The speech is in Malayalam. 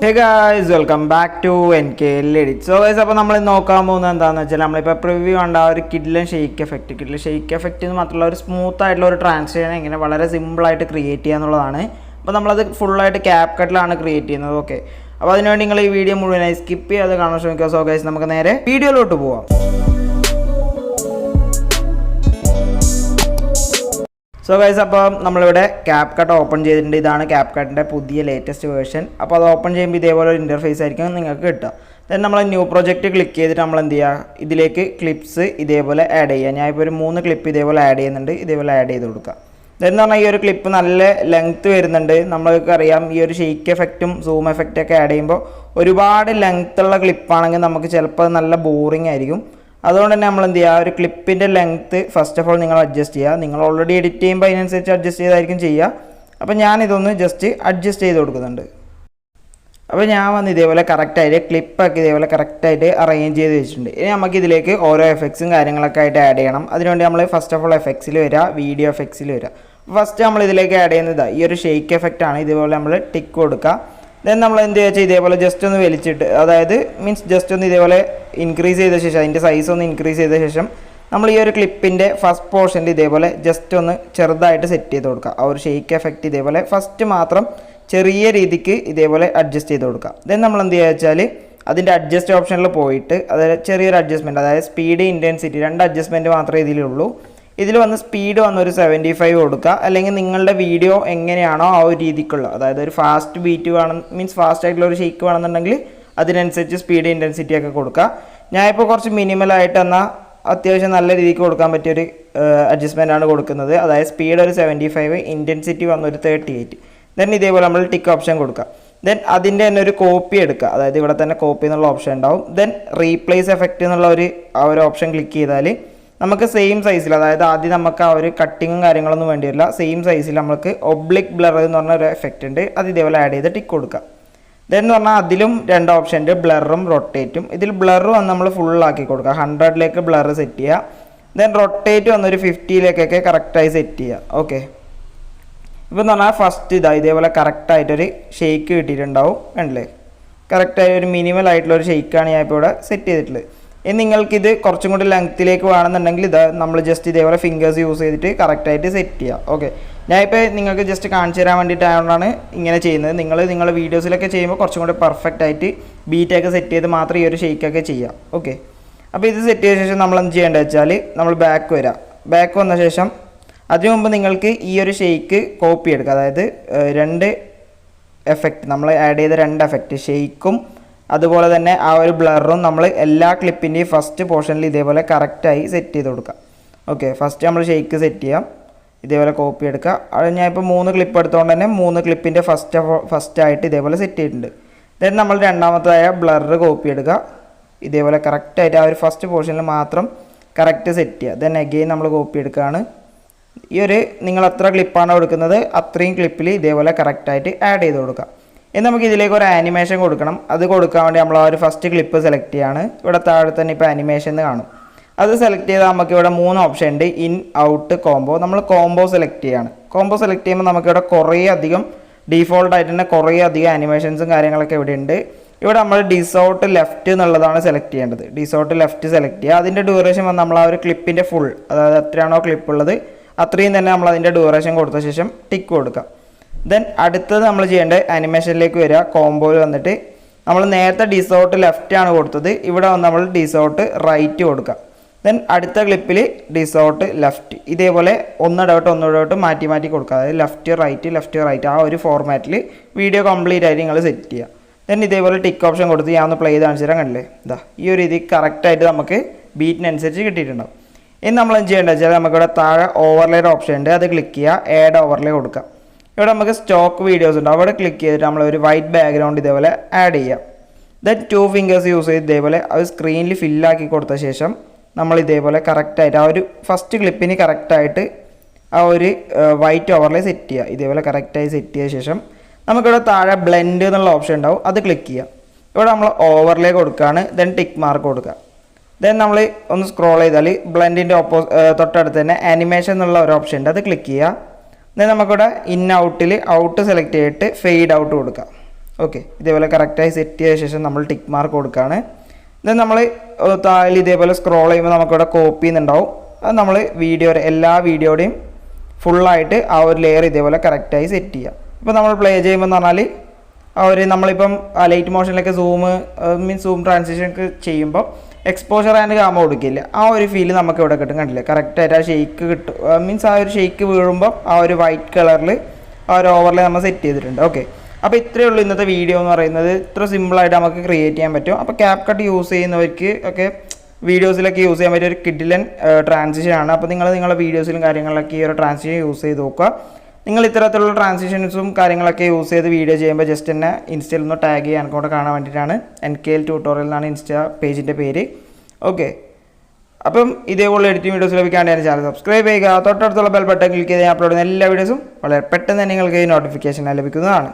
Hey guys, welcome back to NKL EDITS. So guys, അപ്പോൾ നമ്മൾ നോക്കാൻ പോകുന്നത് എന്താണെന്ന് വെച്ചാൽ നമ്മളിപ്പോൾ പ്രിവ്യൂ കണ്ട ആ ഒരു കിഡ്ലൻ ഷെയ്ക്ക് എഫക്റ്റ് എന്ന് മാത്രമല്ല ഒരു സ്മൂത്ത് ആയിട്ടുള്ള ഒരു ട്രാൻസിഷൻ എങ്ങനെ വളരെ സിമ്പിളായിട്ട് ക്രിയേറ്റ് ചെയ്യുക എന്നുള്ളതാണ്. അപ്പോൾ നമ്മളത് ഫുള്ളായിട്ട് ക്യാപ്കട്ടിലാണ് ക്രിയേറ്റ് ചെയ്യുന്നത്. ഓക്കെ, അപ്പോൾ അതിനുവേണ്ടി നിങ്ങൾ ഈ വീഡിയോ മുഴുവനായി സ്കിപ്പ് ചെയ്യാതെ കാണാൻ ശ്രമിക്കുക. സോ ഗൈസ്, നമുക്ക് നേരെ വീഡിയോയിലോട്ട് പോവാം. സോ ഗൈസ്, അപ്പോൾ നമ്മളിവിടെ ക്യാപ്കട്ട് ഓപ്പൺ ചെയ്തിട്ടുണ്ട്. ഇതാണ് ക്യാപ്കട്ടിൻ്റെ പുതിയ ലേറ്റസ്റ്റ് വേർഷൻ. അപ്പോൾ അത് ഓപ്പൺ ചെയ്യുമ്പോൾ ഇതേപോലെ ഒരു ഇൻ്റർഫേസ് ആയിരിക്കും നിങ്ങൾക്ക് കിട്ടുക. ദെൻ നമ്മൾ ന്യൂ പ്രൊജക്റ്റ് ക്ലിക്ക് ചെയ്തിട്ട് നമ്മൾ എന്ത് ചെയ്യുക, ഇതിലേക്ക് ക്ലിപ്സ് ഇതേപോലെ ആഡ് ചെയ്യുക. ഞാനിപ്പോൾ ഒരു 3 ക്ലിപ്പ് ഇതേപോലെ ആഡ് ചെയ്യുന്നുണ്ട്. ഇതേപോലെ ആഡ് ചെയ്ത് കൊടുക്കുക. ഇതെന്ന് പറഞ്ഞാൽ ഈ ഒരു ക്ലിപ്പ് നല്ല ലെങ്ത്ത് വരുന്നുണ്ട്. നമ്മൾക്കറിയാം ഈ ഒരു ഷെയ്ക്ക് എഫക്റ്റും സൂം എഫക്റ്റൊക്കെ ആഡ് ചെയ്യുമ്പോൾ ഒരുപാട് ലെങ്ത്തുള്ള ക്ലിപ്പാണെങ്കിൽ നമുക്ക് ചിലപ്പോൾ നല്ല ബോറിംഗ് ആയിരിക്കും. അതുകൊണ്ട് തന്നെ നമ്മൾ എന്ത് ചെയ്യുക, ഒരു ക്ലിപ്പിൻ്റെ ലെങ്ത്ത് ഫസ്റ്റ് ഓഫ് ഓൾ നിങ്ങൾ അഡ്ജസ്റ്റ് ചെയ്യുക. നിങ്ങൾ ഓൾറെഡി എഡിറ്റ് ചെയ്യുമ്പോൾ അതിനനുസരിച്ച് അഡ്ജസ്റ്റ് ചെയ്തായിരിക്കും ചെയ്യുക. അപ്പോൾ ഞാനിതൊന്ന് ജസ്റ്റ് അഡ്ജസ്റ്റ് ചെയ്ത് കൊടുക്കുന്നുണ്ട്. അപ്പോൾ ഞാൻ വന്ന് ഇതേപോലെ കറക്റ്റായിട്ട് ക്ലിപ്പൊക്കെ ഇതേപോലെ കറക്റ്റായിട്ട് അറേഞ്ച് ചെയ്ത് വെച്ചിട്ടുണ്ട്. ഇനി നമുക്ക് ഇതിലേക്ക് ഓരോ എഫക്ട്സും കാര്യങ്ങളൊക്കെ ആയിട്ട് ആഡ് ചെയ്യണം. അതിനുവേണ്ടി നമ്മൾ ഫസ്റ്റ് ഓഫ് ഓൾ എഫക്ട്സിൽ വരിക, വീഡിയോ എഫക്ട്സിൽ വരിക. ഫസ്റ്റ് നമ്മൾ ഇതിലേക്ക് ആഡ് ചെയ്യുന്നത് ഈ ഒരു ഷെയ്ക്ക് എഫക്റ്റ് ആണ്. ഇതുപോലെ നമ്മൾ ടിക്ക് കൊടുക്കുക. ദെൻ നമ്മൾ എന്ത് വെച്ചാൽ ഇതേപോലെ ജസ്റ്റ് ഒന്ന് വലിച്ചിട്ട്, അതായത് മീൻസ് ജസ്റ്റ് ഒന്ന് ഇതേപോലെ ഇൻക്രീസ് ചെയ്ത ശേഷം അതിൻ്റെ സൈസ് ഒന്ന് ഇൻക്രീസ് ചെയ്ത ശേഷം നമ്മൾ ഈ ഒരു ക്ലിപ്പിൻ്റെ ഫസ്റ്റ് പോർഷനിൽ ഇതേപോലെ ജസ്റ്റ് ഒന്ന് ചെറുതായിട്ട് സെറ്റ് ചെയ്ത് കൊടുക്കുക. ആ ഒരു ഷെയ്ക്ക് എഫക്റ്റ് ഇതേപോലെ ഫസ്റ്റ് മാത്രം ചെറിയ രീതിക്ക് ഇതേപോലെ അഡ്ജസ്റ്റ് ചെയ്ത് കൊടുക്കുക. ദെൻ നമ്മൾ എന്ത് ചെയ്യുക വെച്ചാൽ അതിൻ്റെ അഡ്ജസ്റ്റ് ഓപ്ഷനിൽ പോയിട്ട് അതായത് ചെറിയൊരു അഡ്ജസ്റ്റ്മെൻറ്റ്, അതായത് സ്പീഡ് ഇൻറ്റൻസിറ്റി 2 അഡ്ജസ്റ്റ്മെൻറ്റ് മാത്രമേ ഇതിലുള്ളൂ. ഇതിൽ വന്ന് സ്പീഡ് വന്നൊരു 75 കൊടുക്കുക. അല്ലെങ്കിൽ നിങ്ങളുടെ വീഡിയോ എങ്ങനെയാണോ ആ ഒരു രീതിക്കുള്ള, അതായത് ഒരു ഫാസ്റ്റ് ബീറ്റ് വേണം, മീൻസ് ഫാസ്റ്റ് ആയിട്ടുള്ള ഒരു ഷെയ്ക്ക് വേണമെന്നുണ്ടെങ്കിൽ അതിനനുസരിച്ച് സ്പീഡ് ഇൻറ്റൻസിറ്റി ഒക്കെ കൊടുക്കുക. ഞാനിപ്പോൾ കുറച്ച് മിനിമലായിട്ട് എന്നാൽ അത്യാവശ്യം നല്ല രീതിക്ക് കൊടുക്കാൻ പറ്റിയൊരു അഡ്ജസ്റ്റ്മെൻറ്റാണ് കൊടുക്കുന്നത്. അതായത് സ്പീഡ് ഒരു 75, ഇൻറ്റൻസിറ്റി വന്നൊരു 38. ദെൻ ഇതേപോലെ നമ്മൾ ടിക്ക് ഓപ്ഷൻ കൊടുക്കുക. ദെൻ അതിൻ്റെ തന്നെ ഒരു കോപ്പി എടുക്കുക. അതായത് ഇവിടെ തന്നെ കോപ്പി എന്നുള്ള ഓപ്ഷൻ ഉണ്ടാവും. ദെൻ റീപ്ലേസ് എഫക്റ്റ് എന്നുള്ള ആ ഒരു ഓപ്ഷൻ ക്ലിക്ക് ചെയ്താൽ നമുക്ക് സെയിം സൈസിൽ, അതായത് ആദ്യം നമുക്ക് ആ ഒരു കട്ടിങ്ങും കാര്യങ്ങളൊന്നും വേണ്ടി വരില്ല, സെയിം സൈസിൽ നമുക്ക് ഒബ്ലിക് ബ്ലർ എന്ന് പറഞ്ഞ ഒരു എഫക്റ്റ് ഉണ്ട്. അത് ഇതേപോലെ ആഡ് ചെയ്ത് ടിക്ക് കൊടുക്കുക. ദെൻ എന്ന് പറഞ്ഞാൽ അതിലും 2 ഓപ്ഷൻ ഉണ്ട്, ബ്ലറും റൊട്ടേറ്റും. ഇതിൽ ബ്ലർ വന്ന് നമ്മൾ ഫുള്ളാക്കി കൊടുക്കുക, 100ലേക്ക് ബ്ലർ സെറ്റ് ചെയ്യുക. ദെൻ റൊട്ടേറ്റ് വന്നൊരു 50ലേക്കൊക്കെ കറക്റ്റായി സെറ്റ് ചെയ്യുക. ഓക്കെ, ഇപ്പോൾ എന്ന് പറഞ്ഞാൽ ഫസ്റ്റ് ഇതേപോലെ കറക്റ്റായിട്ടൊരു ഷെയ്ക്ക് കിട്ടിയിട്ടുണ്ടാവും. കണ്ടില്ലേ, കറക്റ്റായി ഒരു മിനിമൽ ആയിട്ടുള്ളൊരു ഷെയ്ക്കാണ് ഞാൻ ഇപ്പോൾ ഇവിടെ സെറ്റ് ചെയ്തിട്ടുള്ളത്. ഇനി നിങ്ങൾക്കിത് കുറച്ചും കൂടി ലെങ്ത്തിലേക്ക് വേണമെന്നുണ്ടെങ്കിൽ നമ്മൾ ജസ്റ്റ് ഇതേപോലെ ഫിംഗേഴ്സ് യൂസ് ചെയ്തിട്ട് കറക്റ്റായിട്ട് സെറ്റ് ചെയ്യുക. ഓക്കെ, ഞാനിപ്പോൾ നിങ്ങൾക്ക് ജസ്റ്റ് കാണിച്ചു തരാൻ വേണ്ടിയിട്ടാണ് ഇങ്ങനെ ചെയ്യുന്നത്. നിങ്ങളുടെ വീഡിയോസിലൊക്കെ ചെയ്യുമ്പോൾ കുറച്ചും കൂടി പെർഫെക്റ്റ് ആയിട്ട് ബീറ്റൊക്കെ സെറ്റ് ചെയ്ത് മാത്രം ഈ ഒരു ഷെയ്ക്കൊക്കെ ചെയ്യാം. ഓക്കെ, അപ്പോൾ ഇത് സെറ്റ് ചെയ്ത ശേഷം നമ്മൾ എന്ത് ചെയ്യേണ്ടത് വെച്ചാൽ നമ്മൾ ബാക്ക് വരാം. ബാക്ക് വന്ന ശേഷം അതിനു മുമ്പ് നിങ്ങൾക്ക് ഈ ഒരു ഷെയ്ക്ക് കോപ്പി എടുക്കുക. അതായത് 2 എഫക്റ്റ് നമ്മൾ ആഡ് ചെയ്ത 2 എഫക്റ്റ്, ഷെയ്ക്കും അതുപോലെ തന്നെ ആ ഒരു ബ്ലറും നമ്മൾ എല്ലാ ക്ലിപ്പിൻ്റെയും ഫസ്റ്റ് പോർഷനിൽ ഇതേപോലെ കറക്റ്റായി സെറ്റ് ചെയ്ത് കൊടുക്കുക. ഓക്കെ, ഫസ്റ്റ് നമ്മൾ ഷെയ്ക്ക് സെറ്റ് ചെയ്യാം. ഇതേപോലെ കോപ്പി എടുക്കുക. അത് ഞാൻ ഇപ്പോൾ 3 ക്ലിപ്പ് എടുത്തുകൊണ്ട് തന്നെ 3 ക്ലിപ്പിൻ്റെ ഫസ്റ്റായിട്ട് ഇതേപോലെ സെറ്റ് ചെയ്തിട്ടുണ്ട്. ദെൻ നമ്മൾ രണ്ടാമത്തേതായ ബ്ലർ കോപ്പി എടുക്കുക. ഇതേപോലെ കറക്റ്റായിട്ട് ആ ഒരു ഫസ്റ്റ് പോർഷനിൽ മാത്രം കറക്റ്റ് സെറ്റ് ചെയ്യുക. ദെൻ അഗെയിൻ നമ്മൾ കോപ്പി എടുക്കുകയാണ്. ഈ ഒരു നിങ്ങൾ എത്ര ക്ലിപ്പാണോ എടുക്കുന്നത് അത്രയും ക്ലിപ്പിൽ ഇതേപോലെ കറക്റ്റായിട്ട് ആഡ് ചെയ്ത് കൊടുക്കുക. ഇനി നമുക്ക് ഇതിലേക്ക് ഒരു ആനിമേഷൻ കൊടുക്കണം. അത് കൊടുക്കാൻ വേണ്ടി നമ്മൾ ആ ഒരു ഫസ്റ്റ് ക്ലിപ്പ് സെലക്ട് ചെയ്യാണ്. ഇവിടെ താഴെ തന്നെ ഇപ്പോൾ ആനിമേഷൻ എന്ന് കാണും. അത് സെലക്ട് ചെയ്താൽ നമുക്ക് ഇവിടെ 3 ഓപ്ഷൻ ഉണ്ട്, ഇൻ, ഔട്ട്, കോംബോ. നമ്മൾ കോംബോ സെലക്ട് ചെയ്യാണ്. കോംബോ സെലക്ട് ചെയ്യുമ്പോൾ നമുക്കിവിടെ കുറേ അധികം ഡീഫോൾട്ടായിട്ട് തന്നെ കുറേ അധികം ആനിമേഷൻസും കാര്യങ്ങളൊക്കെ ഇവിടെ ഉണ്ട്. ഇവിടെ നമ്മൾ ഡിസോർട്ട് ലെഫ്റ്റ് എന്നുള്ളതാണ് സെലക്ട് ചെയ്യേണ്ടത്. ഡിസോർട്ട് ലെഫ്റ്റ് സെലക്ട് ചെയ്യുക. അതിൻ്റെ ഡ്യൂറേഷൻ വന്ന് നമ്മൾ ആ ഒരു ക്ലിപ്പിൻ്റെ ഫുൾ, അതായത് എത്രയാണോ ക്ലിപ്പ് ഉള്ളത് അത്രയും തന്നെ നമ്മൾ അതിൻ്റെ ഡ്യൂറേഷൻ കൊടുത്ത ശേഷം ടിക്ക് കൊടുക്കുക. ദെൻ അടുത്തത് നമ്മൾ ചെയ്യേണ്ടത് ആനിമേഷനിലേക്ക് വരിക. കോംബോയിൽ വന്നിട്ട് നമ്മൾ നേരത്തെ ഡിസോർട്ട് ലെഫ്റ്റ് ആണ് കൊടുത്തത്, ഇവിടെ വന്ന് നമ്മൾ ഡിസോർട്ട് റൈറ്റ് കൊടുക്കുക. ദെൻ അടുത്ത ക്ലിപ്പിൽ ഡിസോർട്ട് ലെഫ്റ്റ്, ഇതേപോലെ ഒന്നിടവിട്ട് മാറ്റി മാറ്റി കൊടുക്കുക. അതായത് ലെഫ്റ്റ് റൈറ്റ് ആ ഒരു ഫോർമാറ്റിൽ വീഡിയോ കംപ്ലീറ്റ് ആയിട്ട് നിങ്ങൾ സെറ്റ് ചെയ്യുക. ദെൻ ഇതേപോലെ ടിക്ക് ഓപ്ഷൻ കൊടുത്ത് ഞാൻ ഒന്ന് പ്ലേ ചെയ്ത് കാണിച്ചു തരാൻ. കണ്ടില്ലേ, ഇതാ ഈ ഒരു രീതി കറക്റ്റായിട്ട് നമുക്ക് ബീറ്റിനനുസരിച്ച് കിട്ടിയിട്ടുണ്ടാവും. ഇനി നമ്മൾ എന്ത് ചെയ്യേണ്ടത് വെച്ചാൽ നമുക്കിവിടെ താഴെ ഓവർലേയുടെ ഓപ്ഷൻ ഉണ്ട്, അത് ക്ലിക്ക് ചെയ്യുക, ആഡ് ഓവർലേ കൊടുക്കുക. ഇവിടെ നമുക്ക് സ്റ്റോക്ക് വീഡിയോസ് ഉണ്ട്, അവിടെ ക്ലിക്ക് ചെയ്തിട്ട് നമ്മൾ ഒരു വൈറ്റ് ബാക്ക്ഗ്രൗണ്ട് ഇതേപോലെ ആഡ് ചെയ്യാം. ദെൻ 2 ഫിംഗേഴ്സ് യൂസ് ചെയ്ത് ഇതേപോലെ അത് സ്ക്രീനിൽ ഫില്ലാക്കി കൊടുത്ത ശേഷം നമ്മൾ ഇതേപോലെ കറക്റ്റായിട്ട് ആ ഒരു ഫസ്റ്റ് ക്ലിപ്പിന് കറക്റ്റായിട്ട് ആ ഒരു വൈറ്റ് ഓവർലേ സെറ്റ് ചെയ്യുക. ഇതേപോലെ കറക്റ്റായി സെറ്റ് ചെയ്ത ശേഷം നമുക്കിവിടെ താഴെ ബ്ലെൻഡ് എന്നുള്ള ഓപ്ഷൻ ഉണ്ടാവും, അത് ക്ലിക്ക് ചെയ്യുക. ഇവിടെ നമ്മൾ ഓവർലേ കൊടുക്കുകയാണ്. ദെൻ ടിക്ക് മാർക്ക് കൊടുക്കുക. ദെൻ നമ്മൾ ഒന്ന് സ്ക്രോൾ ചെയ്താൽ ബ്ലെൻഡിൻ്റെ തൊട്ടടുത്ത് തന്നെ ആനിമേഷൻ എന്നുള്ള ഒരു ഓപ്ഷൻ ഉണ്ട്, അത് ക്ലിക്ക് ചെയ്യുക. ദെൻ നമുക്കിവിടെ ഇൻ ഔട്ടിൽ ഔട്ട് സെലക്ട് ചെയ്തിട്ട് ഫെയ്ഡ് ഔട്ട് കൊടുക്കാം. ഓക്കെ, ഇതേപോലെ കറക്റ്റായി സെറ്റ് ചെയ്ത ശേഷം നമ്മൾ ടിക്ക് മാർക്ക് കൊടുക്കുകയാണ്. ദെൻ നമ്മൾ താഴെ ഇതേപോലെ സ്ക്രോൾ ചെയ്യുമ്പോൾ നമുക്കിവിടെ കോപ്പി എന്നുണ്ടാവും. അത് നമ്മൾ എല്ലാ വീഡിയോയുടെയും ഫുള്ളായിട്ട് ആ ഒരു ലെയർ ഇതേപോലെ കറക്റ്റായി സെറ്റ് ചെയ്യുക. ഇപ്പോൾ നമ്മൾ പ്ലേ ചെയ്യുമ്പോൾ എന്ന് പറഞ്ഞാൽ നമ്മളിപ്പം ലൈറ്റ് മോഷനിലൊക്കെ സൂം ട്രാൻസിഷൻ ഒക്കെ ചെയ്യുമ്പോൾ എക്സ്പോഷർ ആൻഡ് ഗാമ കൊടുക്കില്ല, ആ ഒരു ഫീൽ നമുക്ക് ഇവിടെ കിട്ടും. കണ്ടില്ലേ, കറക്റ്റായിട്ട് ആ ഷെയ്ക്ക് കിട്ടും. ആ ഒരു ഷെയ്ക്ക് വീഴുമ്പോൾ ആ ഒരു വൈറ്റ് കളറിൽ ആ ഒരു ഓവർലേ നമ്മൾ സെറ്റ് ചെയ്തിട്ടുണ്ട്. ഓക്കെ, അപ്പോൾ ഇത്രയേ ഉള്ളൂ ഇന്നത്തെ വീഡിയോ എന്ന് പറയുന്നത്. ഇത്ര സിമ്പിളായിട്ട് നമുക്ക് ക്രിയേറ്റ് ചെയ്യാൻ പറ്റും. അപ്പോൾ ക്യാപ്കട്ട് യൂസ് ചെയ്യുന്നവർക്ക് ഒക്കെ വീഡിയോസിലൊക്കെ യൂസ് ചെയ്യാൻ പറ്റിയ ഒരു കിഡിലൻ ട്രാൻസിഷൻ ആണ്. അപ്പോൾ നിങ്ങളുടെ വീഡിയോസിലും കാര്യങ്ങളിലൊക്കെ ഈ ഒരു ട്രാൻസിഷൻ യൂസ് ചെയ്ത് നോക്കുക. നിങ്ങൾ ഇത്തരത്തിലുള്ള ട്രാൻസിഷൻസും കാര്യങ്ങളൊക്കെ യൂസ് ചെയ്ത് വീഡിയോ ചെയ്യുമ്പോൾ ജസ്റ്റ് തന്നെ ഇൻസ്റ്റയിൽ ഒന്ന് ടാഗ് ചെയ്യുക, എനിക്കോടെ കാണാൻ വേണ്ടിയിട്ടാണ്. NKL ട്യൂട്ടോറിയൽ എന്നാണ് ഇൻസ്റ്റാ പേജിൻ്റെ പേര്. ഓക്കെ, അപ്പം ഇതേപോലെ എഡിറ്റിംഗ് വീഡിയോസ് ലഭിക്കാൻ എൻ്റെ ചാനൽ സബ്സ്ക്രൈബ് ചെയ്യുക. തൊട്ടടുത്തുള്ള ബെൽ ബട്ടൺ ക്ലിക്ക് ചെയ്ത് ഞാൻ അപ്ലോഡ് ചെയ്യുന്ന എല്ലാ വീഡിയോസും വളരെ പെട്ടെന്ന് തന്നെ നിങ്ങൾക്ക് നോട്ടിഫിക്കേഷൻ ലഭിക്കുന്നതാണ്.